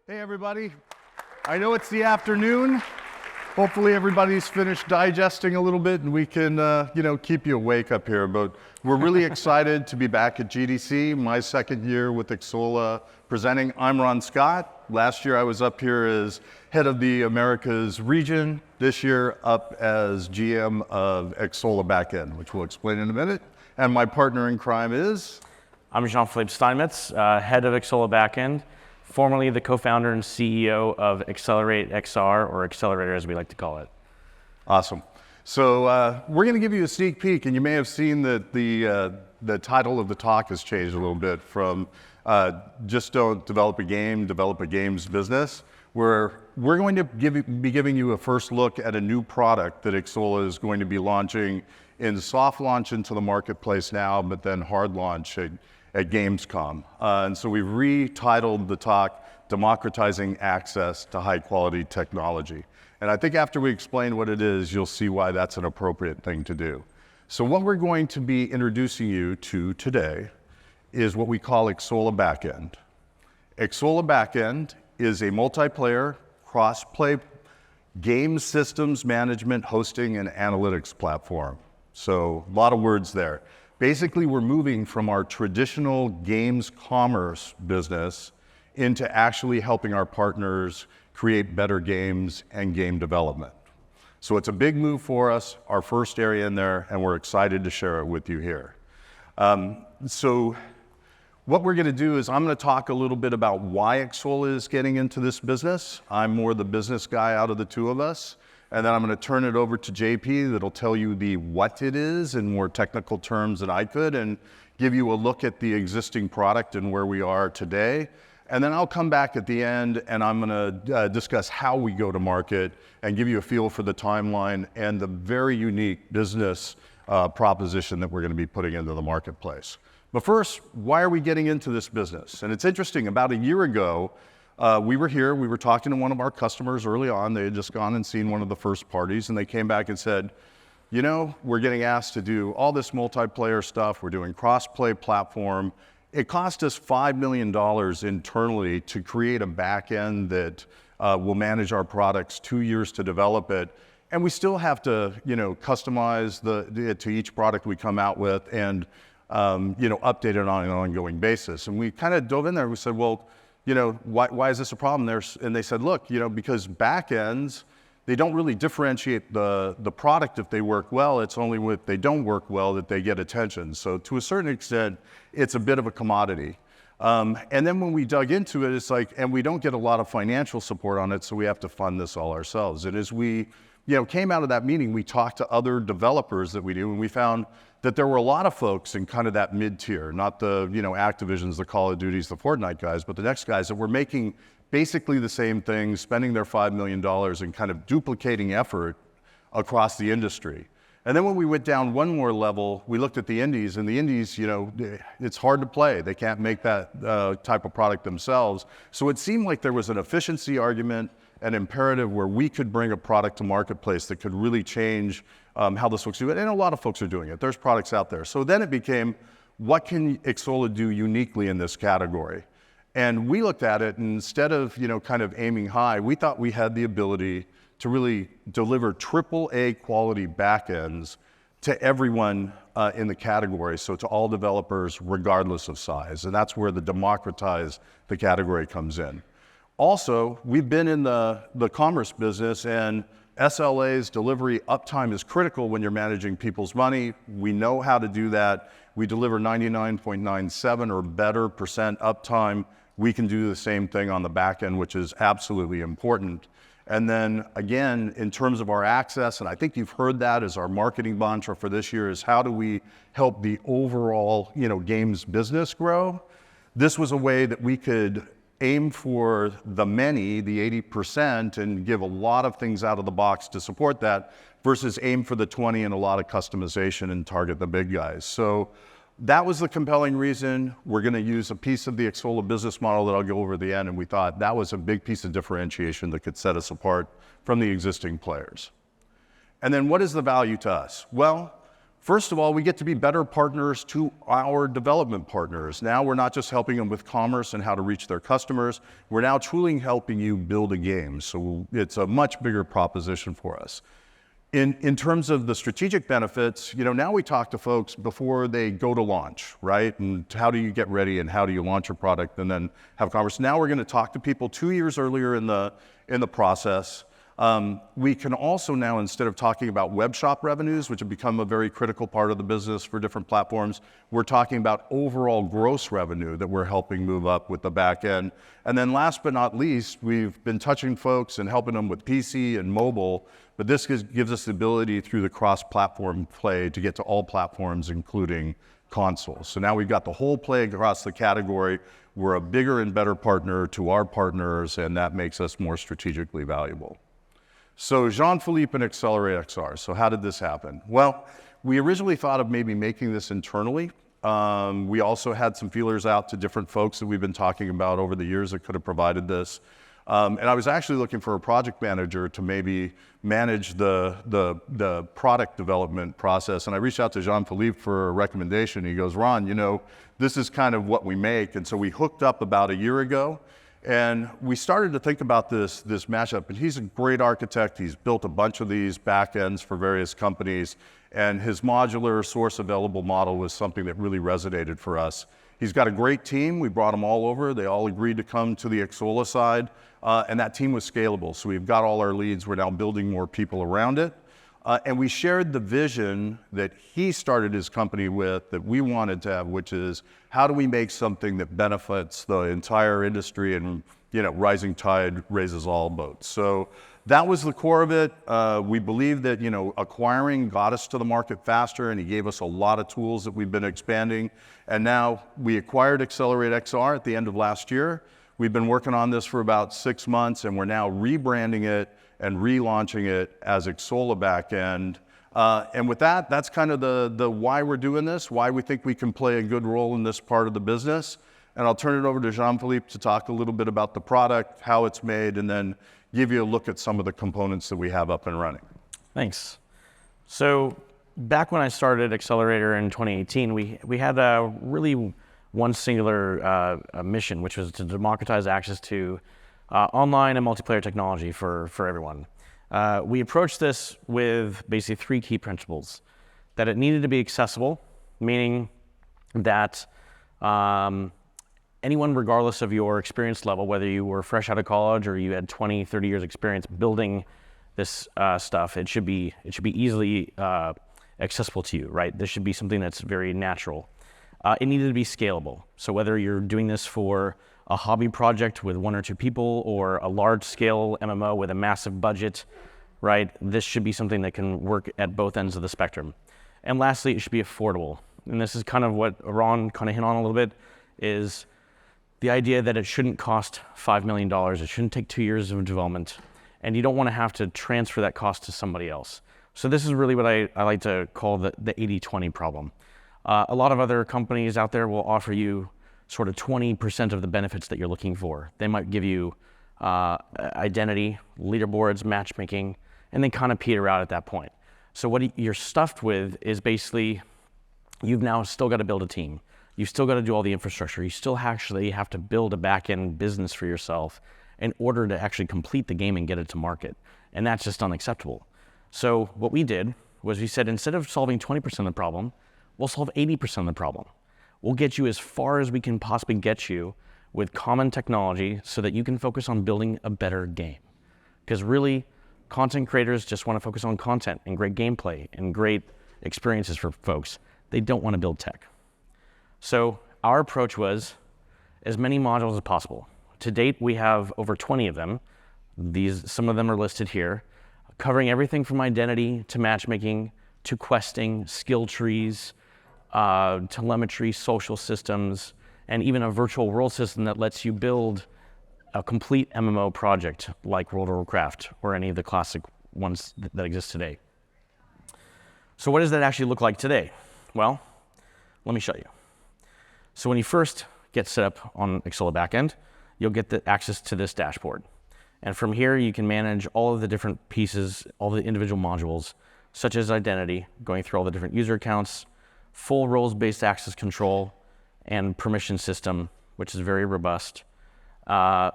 Hey everybody, I know it's the afternoon. Hopefully everybody's finished digesting a little bit and we can keep you awake up here. But we're really excited to be back at GDC, my second year with Xsolla presenting. I'm Ron Scott. Last year I was up here as head of the Americas region. This year up as GM of Xsolla Backend, which we'll explain in a minute. And my partner in crime is? I'm Jean-Philippe Steinmetz, head of Xsolla Backend, formerly the co-founder and CEO of Accelerate XR, or Accelerator as we like to call it. Awesome. So we're going to give you a sneak peek, and you may have seen that the title of the talk has changed a little bit from just don't develop a game, develop a games business, where we're going to be giving you a first look at a new product that Xsolla is going to be launching in soft launch into the marketplace now, but then hard launch at Gamescom. And so we've retitled the talk, Democratizing Access to High Quality Technology. And I think after we explain what it is, you'll see why that's an appropriate thing to do. So what we're going to be introducing you to today is what we call Xsolla Backend. Xsolla Backend is a multiplayer, cross-play game systems management, hosting, and analytics platform. So a lot of words there. Basically, we're moving from our traditional games commerce business into actually helping our partners create better games and game development. So it's a big move for us, our first area in there, and we're excited to share it with you here. So what we're going to do is I'm going to talk a little bit about why Xsolla is getting into this business. I'm more the business guy out of the two of us. And then I'm going to turn it over to JP that'll tell you the what it is in more technical terms than I could and give you a look at the existing product and where we are today. And then I'll come back at the end and I'm going to discuss how we go to market and give you a feel for the timeline and the very unique business proposition that we're going to be putting into the marketplace. But first, why are we getting into this business? And it's interesting, about a year ago, we were here, we were talking to one of our customers early on. They had just gone and seen one of the first parties and they came back and said, you know, we're getting asked to do all this multiplayer stuff. We're doing cross-play platform. It cost us $5 million internally to create a back end that will manage our products, 2 years to develop it. And we still have to, customize it to each product we come out with and, update it on an ongoing basis. And we kind of dove in there. We said, well, why is this a problem? And they said, look, because backends, they don't really differentiate the product if they work well. It's only if they don't work well that they get attention. So to a certain extent, it's a bit of a commodity. And then when we dug into it, it's like, and we don't get a lot of financial support on it, so we have to fund this all ourselves. And as we came out of that meeting, we talked to other developers that we do, and we found that there were a lot of folks in kind of that mid-tier, not the Activisions, the Call of Duties, the Fortnite guys, but the next guys that were making basically the same thing, spending their $5 million and kind of duplicating effort across the industry. And then when we went down one more level, we looked at the indies, and the indies, it's hard to play. They can't make that type of product themselves. So it seemed like there was an efficiency argument, an imperative where we could bring a product to marketplace that could really change how this folks do it. And a lot of folks are doing it. There's products out there. So then it became, what can Xsolla do uniquely in this category? And we looked at it, and instead of kind of aiming high, we thought we had the ability to really deliver AAA quality backends to everyone in the category, so to all developers regardless of size. And that's where the democratize the category comes in. Also, we've been in the commerce business, and SLA's delivery uptime is critical when you're managing people's money. We know how to do that. We deliver 99.97 or better percent uptime. We can do the same thing on the back end, which is absolutely important. And then again, in terms of our access, and I think you've heard that as our marketing mantra for this year, is how do we help the overall games business grow? This was a way that we could aim for the many, the 80%, and give a lot of things out of the box to support that, versus aim for the 20 and a lot of customization and target the big guys. So that was the compelling reason. We're going to use a piece of the Xsolla business model that I'll go over at the end, and we thought that was a big piece of differentiation that could set us apart from the existing players. And then what is the value to us? Well, First of all, we get to be better partners to our development partners. Now we're not just helping them with commerce and how to reach their customers, we're now truly helping you build a game. So it's a much bigger proposition for us. In terms of the strategic benefits, now we talk to folks before they go to launch, right? And how do you get ready and how do you launch your product and then have commerce. Now we're going to talk to people 2 years earlier in the process. We can also now, instead of talking about web shop revenues, which have become a very critical part of the business for different platforms, we're talking about overall gross revenue that we're helping move up with the back end. And then last but not least, we've been touching folks and helping them with PC and mobile, but this gives us the ability through the cross-platform play to get to all platforms, including consoles. So now we've got the whole play across the category. We're a bigger and better partner to our partners, and that makes us more strategically valuable. So Jean-Philippe and Accelerate XR. So how did this happen? Well, we originally thought of maybe making this internally. We also had some feelers out to different folks that we've been talking about over the years that could have provided this. And I was actually looking for a project manager to maybe manage the product development process. And I reached out to Jean-Philippe for a recommendation. He goes, Ron, this is kind of what we make. And so we hooked up about a year ago. And we started to think about this mashup. And he's a great architect. He's built a bunch of these backends for various companies. And his modular source available model was something that really resonated for us. He's got a great team. We brought them all over. They all agreed to come to the Xsolla side. And that team was scalable. So we've got all our leads. We're now building more people around it. And we shared the vision that he started his company with that we wanted to have, which is how do we make something that benefits the entire industry and, rising tide raises all boats. So that was the core of it. We believe that, acquiring got us to the market faster, and he gave us a lot of tools that we've been expanding. And now we acquired Accelerate XR at the end of last year. We've been working on this for about 6 months, and we're now rebranding it and relaunching it as Xsolla Backend. And with that, that's kind of the why we're doing this, why we think we can play a good role in this part of the business. And I'll turn it over to Jean-Philippe to talk a little bit about the product, how it's made, and then give you a look at some of the components that we have up and running. Thanks. So back when I started Accelerator in 2018, we had a really one singular mission, which was to democratize access to online and multiplayer technology for everyone. We approached this with basically 3 key principles. That it needed to be accessible, meaning that anyone, regardless of your experience level, whether you were fresh out of college or you had 20, 30 years experience building this stuff, it should be easily accessible to you, right? This should be something that's very natural. It needed to be scalable. So whether you're doing this for a hobby project with 1 or 2 people or a large-scale MMO with a massive budget, right? This should be something that can work at both ends of the spectrum. And lastly, it should be affordable. And this is kind of what Ron kind of hit on a little bit, is the idea that it shouldn't cost $5 million. It shouldn't take 2 years of development. And you don't want to have to transfer that cost to somebody else. So this is really what I like to call the 80-20 problem. A lot of other companies out there will offer you sort of 20% of the benefits that you're looking for. They might give you identity, leaderboards, matchmaking, and then kind of peter out at that point. So what you're stuffed with is basically, you've now still got to build a team. You've still got to do all the infrastructure. You still actually have to build a back-end business for yourself in order to actually complete the game and get it to market. And that's just unacceptable. So what we did was we said, instead of solving 20% of the problem, we'll solve 80% of the problem. We'll get you as far as we can possibly get you with common technology so that you can focus on building a better game. Because really, content creators just want to focus on content and great gameplay and great experiences for folks. They don't want to build tech. So our approach was as many modules as possible. To date, we have over 20 of them. Some of them are listed here, covering everything from identity to matchmaking to questing, skill trees, telemetry, social systems, and even a virtual world system that lets you build a complete MMO project like World of Warcraft or any of the classic ones that exist today. So what does that actually look like today? Well, let me show you. So when you first get set up on Xsolla Backend, you'll get the access to this dashboard. And from here, you can manage all of the different pieces, all the individual modules. such as identity, going through all the different user accounts, full roles-based access control, and permission system, which is very robust.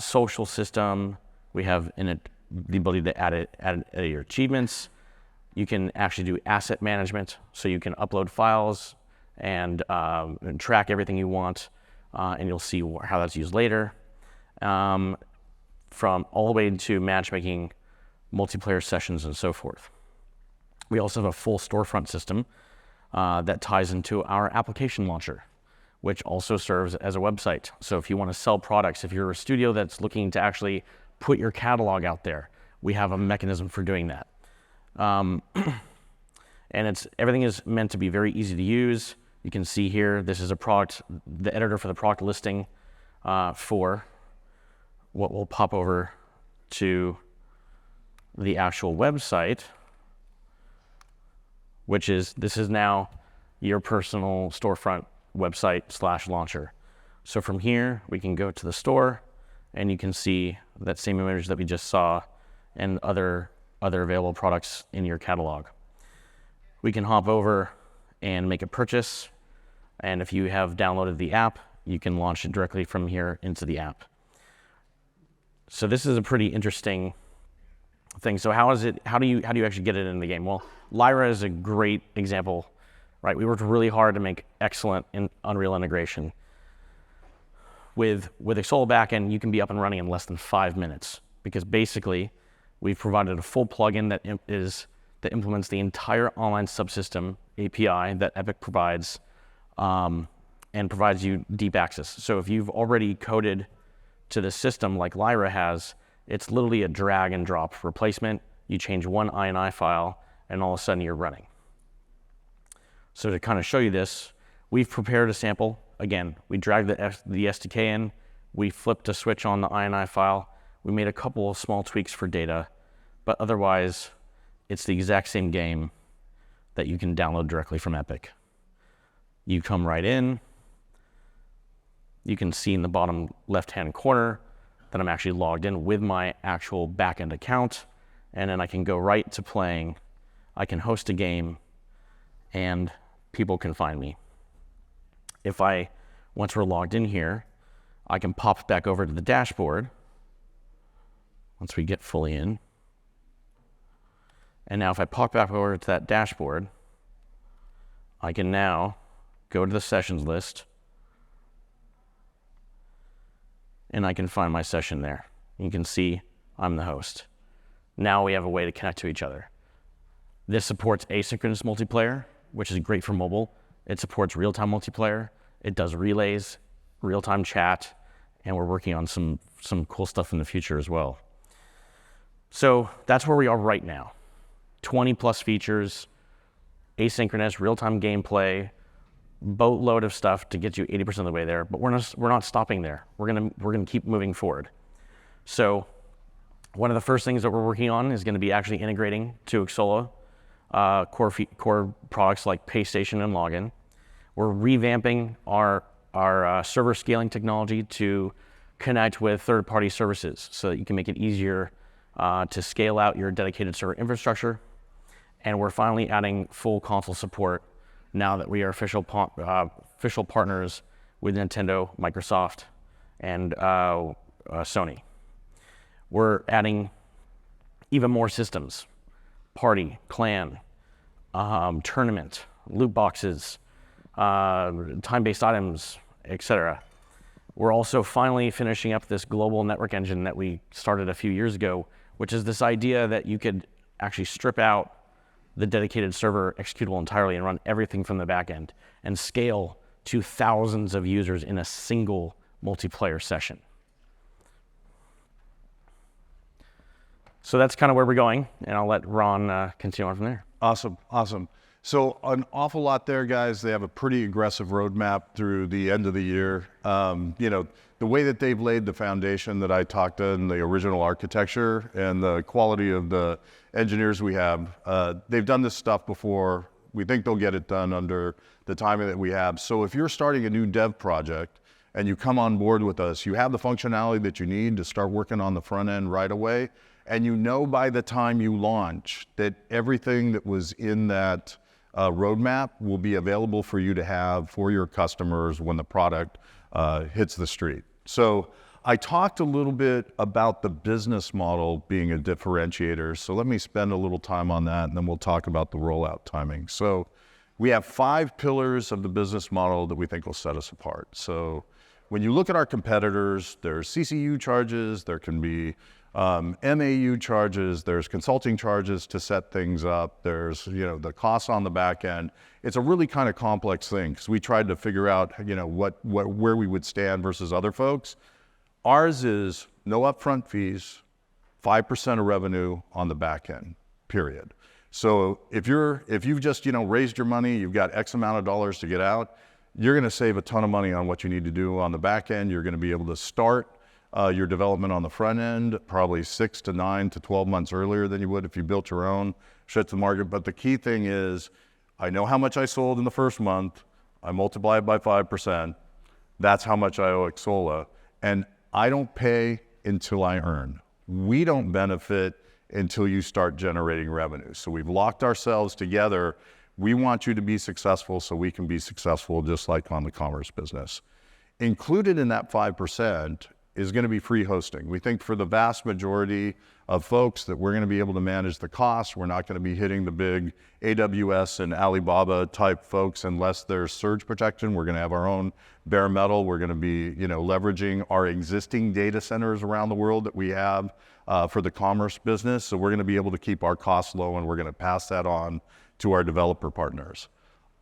Social system, we have in it the ability to add your achievements. You can actually do asset management, so you can upload files and track everything you want, and you'll see how that's used later. From all the way to matchmaking, multiplayer sessions, and so forth. We also have a full storefront system that ties into our application launcher, which also serves as a website. So if you want to sell products, if you're a studio that's looking to actually put your catalog out there, we have a mechanism for doing that. And everything is meant to be very easy to use. You can see here, this is the editor for the product listing for what will pop over to the actual website, this is now your personal storefront website / launcher. So from here, we can go to the store and you can see that same image that we just saw and other available products in your catalog. We can hop over and make a purchase. And if you have downloaded the app, you can launch it directly from here into the app. So this is a pretty interesting thing. So how do you actually get it in the game? Well, Lyra is a great example, right? We worked really hard to make excellent Unreal integration. With Xsolla Backend, you can be up and running in less than 5 minutes because basically we've provided a full plugin that implements the entire online subsystem API that Epic provides and provides you deep access. So if you've already coded to the system like Lyra has, it's literally a drag and drop replacement. You change one INI file and all of a sudden you're running. So to kind of show you this, we've prepared a sample. Again, we dragged the SDK in, we flipped a switch on the INI file, we made a couple of small tweaks for data, but otherwise it's the exact same game that you can download directly from Epic. You come right in, you can see in the bottom left-hand corner that I'm actually logged in with my actual backend account, and then I can go right to playing. I can host a game, and people can find me. Once we're logged in here, I can pop back over to the dashboard once we get fully in. And now if I pop back over to that dashboard, I can now go to the sessions list, and I can find my session there. You can see I'm the host. Now we have a way to connect to each other. This supports asynchronous multiplayer, which is great for mobile. It supports real-time multiplayer. It does relays, real-time chat, and we're working on some cool stuff in the future as well. So that's where we are right now. 20 plus features, asynchronous, real-time gameplay, boatload of stuff to get you 80% of the way there, but we're not stopping there. We're gonna keep moving forward. So one of the first things that we're working on is gonna be actually integrating to Xsolla core products like PayStation and Login. We're revamping our server scaling technology to connect with third-party services so that you can make it easier to scale out your dedicated server infrastructure. And we're finally adding full console support now that we are official partners with Nintendo, Microsoft, and Sony. We're adding even more systems: party, clan, tournament, loot boxes, time-based items, etc. We're also finally finishing up this global network engine that we started a few years ago, which is this idea that you could actually strip out the dedicated server executable entirely and run everything from the back end and scale to thousands of users in a single multiplayer session. So that's kind of where we're going, and I'll let Ron continue on from there. Awesome. So an awful lot there, guys. They have a pretty aggressive roadmap through the end of the year. The way that they've laid the foundation that I talked in the original architecture and the quality of the engineers we have, they've done this stuff before. We think they'll get it done under the timing that we have. So if you're starting a new dev project and you come on board with us, you have the functionality that you need to start working on the front end right away. and you know by the time you launch that everything that was in that roadmap will be available for you to have for your customers when the product hits the street. So I talked a little bit about the business model being a differentiator. So let me spend a little time on that, and then we'll talk about the rollout timing. So we have 5 pillars of the business model that we think will set us apart. So when you look at our competitors, there's CCU charges, there can be MAU charges, there's consulting charges to set things up, there's the costs on the back end. It's a really kind of complex thing because we tried to figure out where we would stand versus other folks. Ours is no upfront fees, 5% of revenue on the back end, period. So if you've just raised your money, you've got X amount of dollars to get out, you're going to save a ton of money on what you need to do on the back end. You're going to be able to start your development on the front end probably 6 to 9 to 12 months earlier than you would if you built your own, shut to the market. But the key thing is, I know how much I sold in the first month. I multiply it by 5%. That's how much I owe Xsolla. And I don't pay until I earn. We don't benefit until you start generating revenue. So we've locked ourselves together. We want you to be successful so we can be successful, just like on the commerce business. Included in that 5% is going to be free hosting. We think for the vast majority of folks that we're going to be able to manage the costs. We're not going to be hitting the big AWS and Alibaba type folks unless there's surge protection. We're going to have our own bare metal. We're going to be leveraging our existing data centers around the world that we have for the commerce business. So we're going to be able to keep our costs low, and we're going to pass that on to our developer partners.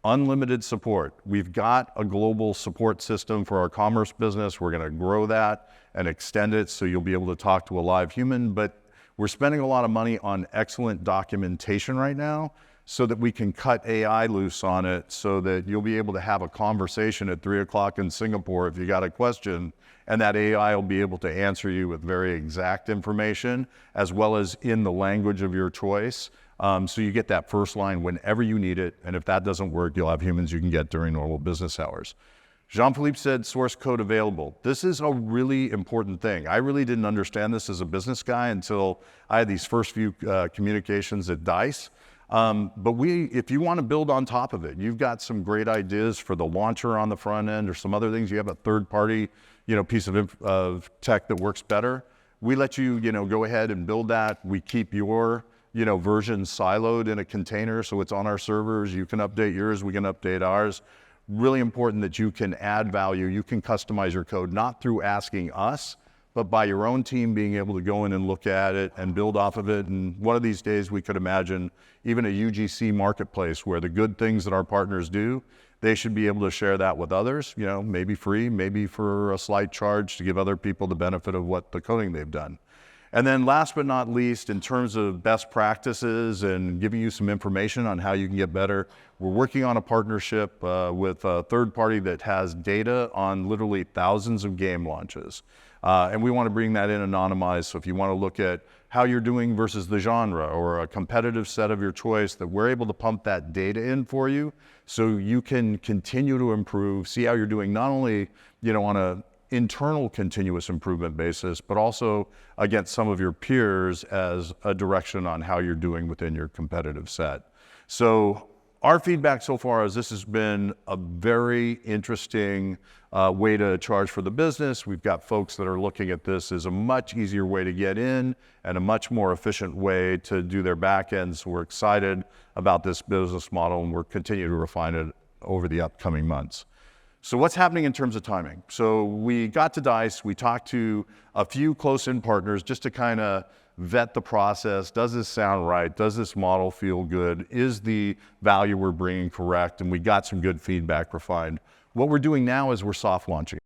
Unlimited support. We've got a global support system for our commerce business. We're going to grow that and extend it so you'll be able to talk to a live human. But we're spending a lot of money on excellent documentation right now so that we can cut AI loose on it so that you'll be able to have a conversation at 3 o'clock in Singapore if you got a question, and that AI will be able to answer you with very exact information as well as in the language of your choice. So you get that first line whenever you need it, and if that doesn't work, you'll have humans you can get during normal business hours. Jean-Philippe said source code available. This is a really important thing. I really didn't understand this as a business guy until I had these first few communications at DICE. But if you want to build on top of it, you've got some great ideas for the launcher on the front end or some other things. You have a third-party piece of tech that works better. We let you go ahead and build that. We keep your version siloed in a container, so it's on our servers. You can update yours, we can update ours. Really important that you can add value. You can customize your code, not through asking us, but by your own team being able to go in and look at it and build off of it. And one of these days we could imagine even a UGC marketplace where the good things that our partners do, they should be able to share that with others, maybe free, maybe for a slight charge to give other people the benefit of what the coding they've done. And then last but not least, in terms of best practices and giving you some information on how you can get better, we're working on a partnership with a third party that has data on literally thousands of game launches. And we want to bring that in anonymized. So if you want to look at how you're doing versus the genre or a competitive set of your choice, that we're able to pump that data in for you so you can continue to improve, see how you're doing not only on a internal continuous improvement basis, but also against some of your peers as a direction on how you're doing within your competitive set. So our feedback so far is this has been a very interesting way to charge for the business. We've got folks that are looking at this as a much easier way to get in and a much more efficient way to do their back end. So we're excited about this business model, and we're continuing to refine it over the upcoming months. So what's happening in terms of timing? So we got to DICE, we talked to a few close-in partners just to kind of vet the process. Does this sound right? Does this model feel good? Is the value we're bringing correct? And we got some good feedback refined. What we're doing now is we're soft launching.